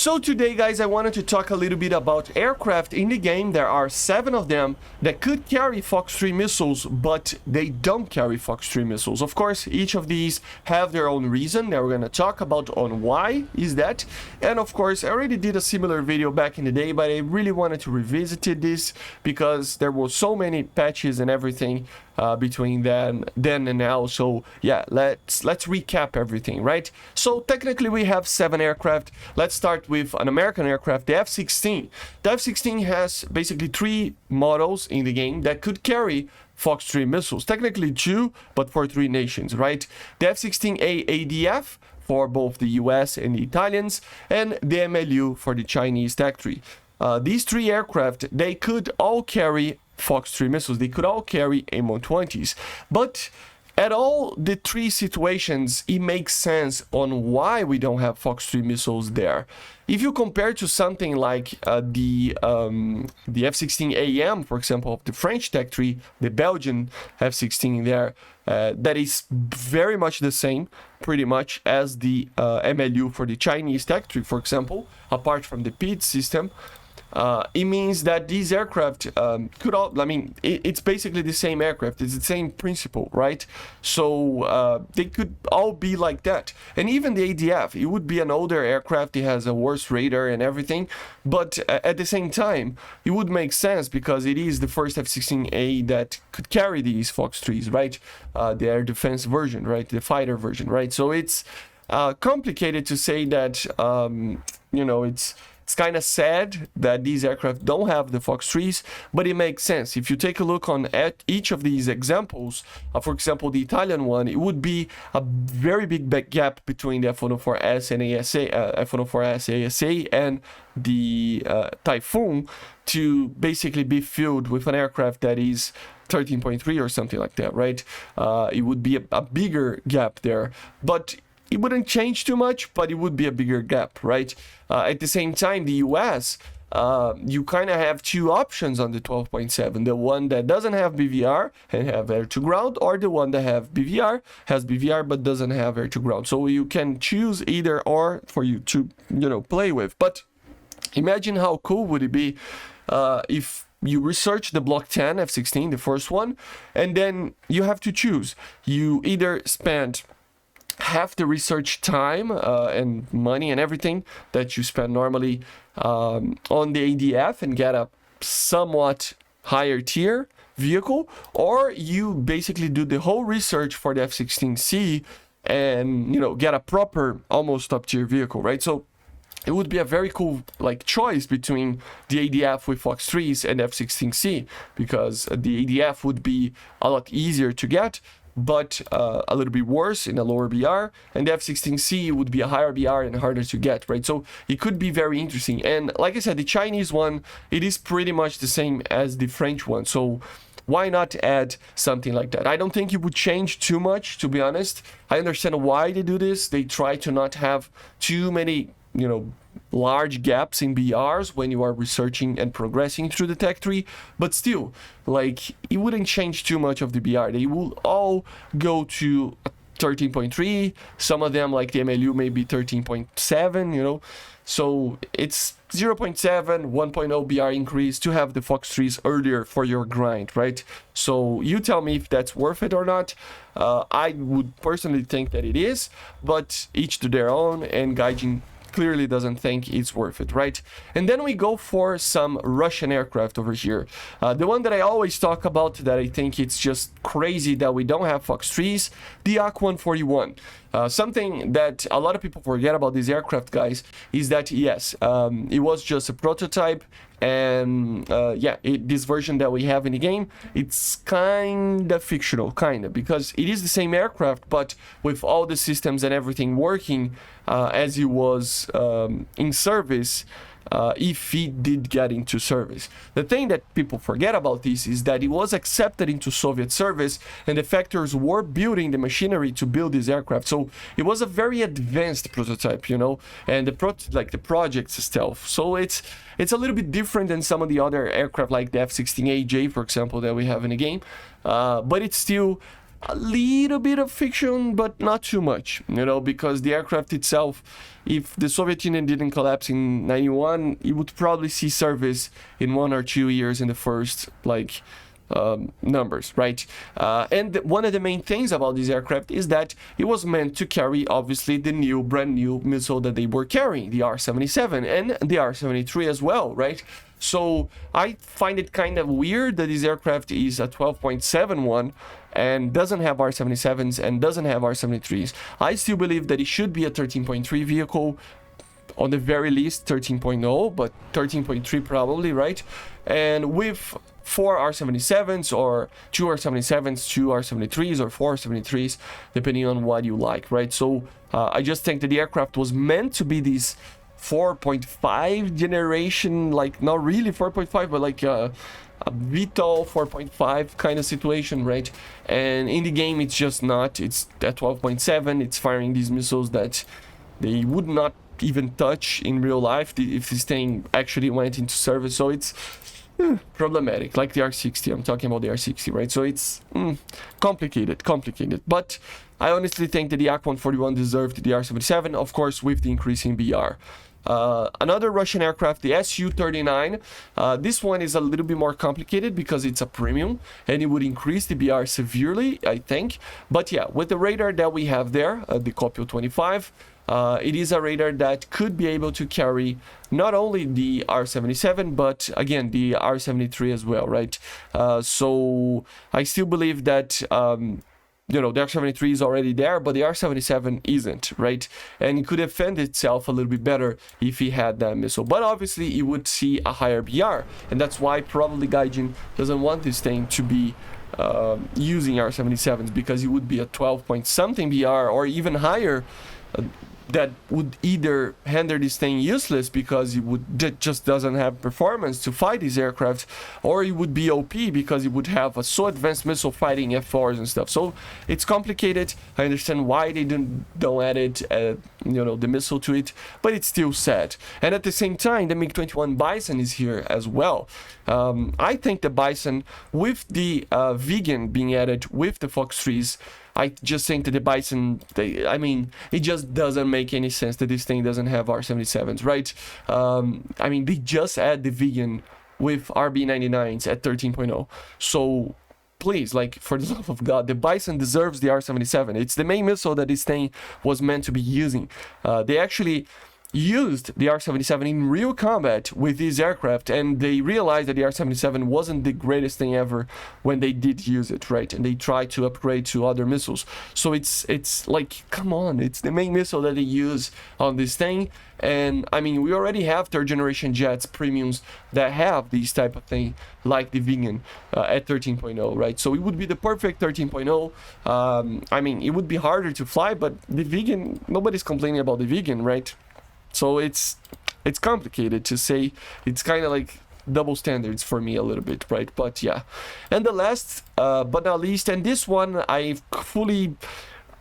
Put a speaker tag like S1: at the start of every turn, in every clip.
S1: So today, guys, I wanted to talk a little bit about aircraft in the game. There are 7 of them that could carry FOX-3 missiles, but they don't carry FOX-3 missiles. Of course, each of these have their own reason that we're going to talk about on why is that. And of course, I already did a similar video back in the day, but I really wanted to revisit this because there were so many patches and everything between then and now. So yeah, let's recap everything, right? So technically we have 7 aircraft. Let's start with an American aircraft, the F-16. The F-16 has basically 3 models in the game that could carry FOX-3 missiles. Technically 2, but for 3 nations, right? The F-16A ADF for both the US and the Italians, and the MLU for the Chinese Tech 3. These 3 aircraft, they could all carry FOX-3 missiles. They could all carry M120s. But at all the 3 situations, it makes sense on why we don't have FOX-3 missiles there. If you compare to something like the F-16AM, for example, of the French Tech 3, the Belgian F-16 there, that is very much the same, pretty much, as the MLU for the Chinese Tech 3, for example, apart from the PID system. It means that these aircraft could all, it's basically the same aircraft, it's the same principle, right? So they could all be like that. And even the ADF, it would be an older aircraft, it has a worse radar and everything, but at the same time, it would make sense because it is the first F-16A that could carry these FOX-3s, right? The air defense version, right? The fighter version, right? So it's complicated to say that, it's kind of sad that these aircraft don't have the FOX-3s, but it makes sense. If you take a look at each of these examples, for example, the Italian one, it would be a very big gap between the F-104S and F-104S ASA and the Typhoon to basically be filled with an aircraft that is 13.3 or something like that, right? It would be a bigger gap there, but it wouldn't change too much, but it would be a bigger gap, right? At the same time, the US, you kind of have 2 options on the 12.7. The one that doesn't have BVR and have air-to-ground, or the one that has BVR but doesn't have air-to-ground. So you can choose either or for you to, play with. But imagine how cool would it be if you research the Block 10 F-16, the first one, and then you have to choose. You either spend half the research time and money and everything that you spend normally on the ADF and get a somewhat higher tier vehicle, or you basically do the whole research for the F-16C and get a proper almost top tier vehicle, right? So it would be a very cool choice between the ADF with FOX-3s and F-16C, because the ADF would be a lot easier to get, but a little bit worse in a lower BR, and the F-16C would be a higher BR and harder to get, right? So it could be very interesting. And like I said, the Chinese one, it is pretty much the same as the French one, so why not add something like that? I don't think it would change too much, to be honest. I understand why they do this. They try to not have too many large gaps in BRs when you are researching and progressing through the Tech 3, but still, it wouldn't change too much of the BR. They will all go to 13.3, some of them, like the MLU, maybe 13.7, so it's 0.7, 1.0 BR increase to have the FOX-3s earlier for your grind, right? So you tell me if that's worth it or not. I would personally think that it is, but each to their own, and Gaijin clearly doesn't think it's worth it, right? And then we go for some Russian aircraft over here. The one that I always talk about that I think it's just crazy that we don't have FOX-3s, the Yak-141. Something that a lot of people forget about this aircraft, guys, is that yes, it was just a prototype, and this version that we have in the game, it's kind of fictional, because it is the same aircraft, but with all the systems and everything working as it was in service, if it did get into service. The thing that people forget about this is that it was accepted into Soviet service, and the factories were building the machinery to build this aircraft. So it was a very advanced prototype, and the project itself. So it's a little bit different than some of the other aircraft like the F-16AJ, for example, that we have in the game. But it's still a little bit of fiction, but not too much, you know, because the aircraft itself, if the Soviet Union didn't collapse in 91, it would probably see service in 1 or 2 years in the first, like, numbers, right? And one of the main things about this aircraft is that it was meant to carry, obviously, the brand new missile that they were carrying, the R-77 and the R-73 as well, right? So I find it kind of weird that this aircraft is a 12.71 and doesn't have R-77s and doesn't have R-73s. I still believe that it should be a 13.3 vehicle, on the very least 13.0, but 13.3 probably, right? And with 4 R-77s or 2 R-77s, 2 R-73s or 4 R-73s, depending on what you like, right? So I just think that the aircraft was meant to be this 4.5 generation, like not really 4.5, but like a VTOL 4.5 kind of situation, right? And in the game, it's just not. It's at 12.7. It's firing these missiles that they would not even touch in real life if this thing actually went into service. So it's problematic, like the R60. I'm talking about the R60, right? So it's complicated. But I honestly think that the Yak-141 deserved the R-77, of course, with the increasing BR. Another Russian aircraft, the Su-39. This one is a little bit more complicated because it's a premium and it would increase the BR severely, I think. But yeah, with the radar that we have there, the Kopil 25, it is a radar that could be able to carry not only the R-77, but again, the R-73 as well, right? So I still believe that you know, the R-73 is already there, but the R-77 isn't, right? And it could defend itself a little bit better if he had that missile. But obviously, it would see a higher BR. And that's why probably Gaijin doesn't want this thing to be using R-77s, because it would be a 12 point something BR or even higher. That would either render this thing useless because it just doesn't have performance to fight these aircraft, or it would be OP because it would have a so advanced missile fighting F-4s and stuff. So it's complicated. I understand why they don't add it, you know, the missile to it, but it's still sad. And at the same time, the MiG-21 Bison is here as well. I think the Bison, with the vegan being added with the FOX-3s, I just think that the Bison, I mean, it just doesn't make any sense that this thing doesn't have R-77s, right? I mean, they just add the vegan with RB99s at 13.0. So please, like, for the love of God, the Bison deserves the R-77. It's the main missile that this thing was meant to be using. They actually used the R-77 in real combat with these aircraft, and they realized that the R-77 wasn't the greatest thing ever when they did use it, right? And they tried to upgrade to other missiles. So it's like, come on, it's the main missile that they use on this thing. And I mean, we already have third generation jets premiums that have these type of thing, like the vegan at 13.0, right? So it would be the perfect 13.0. I mean, it would be harder to fly, but the vegan, nobody's complaining about the vegan, right? So it's complicated to say. It's kind of like double standards for me a little bit, right? But yeah. And the last but not least, and this one I fully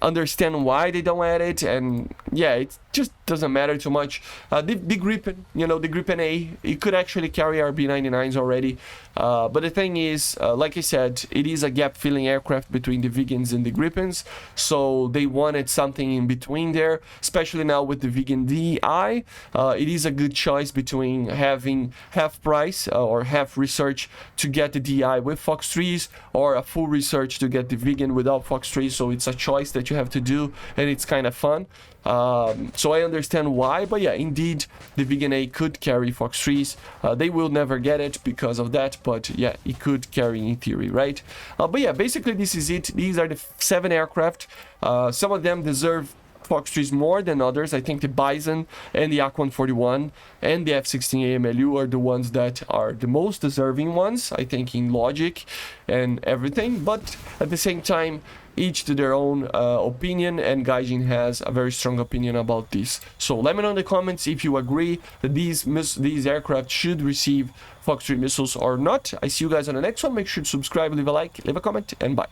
S1: understand why they don't add it, and yeah, it just doesn't matter too much. The Gripen, you know, the Gripen A, it could actually carry RB99s already, but the thing is, like I said, it is a gap-filling aircraft between the Vegans and the Gripens, so they wanted something in between there, especially now with the Vegan DI. It is a good choice between having half price or half research to get the DI with FOX-3s, or a full research to get the Vegan without FOX-3s, so it's a choice that you have to do, and it's kind of fun. So I understand why, but yeah, indeed, the Vegan A could carry FOX-3s. They will never get it because of that, but yeah, it could carry in theory, right? But yeah, basically this is it. These are the 7 aircraft. Some of them deserve FOX-3s more than others. I think the Bison and the Yak-141 and the F-16 AMLU are the ones that are the most deserving ones, I think, in logic and everything, but at the same time, each to their own opinion, and Gaijin has a very strong opinion about this. So let me know in the comments if you agree that these aircraft should receive FOX-3 missiles or not. I see you guys on the next one. Make sure to subscribe, leave a like, leave a comment, and bye.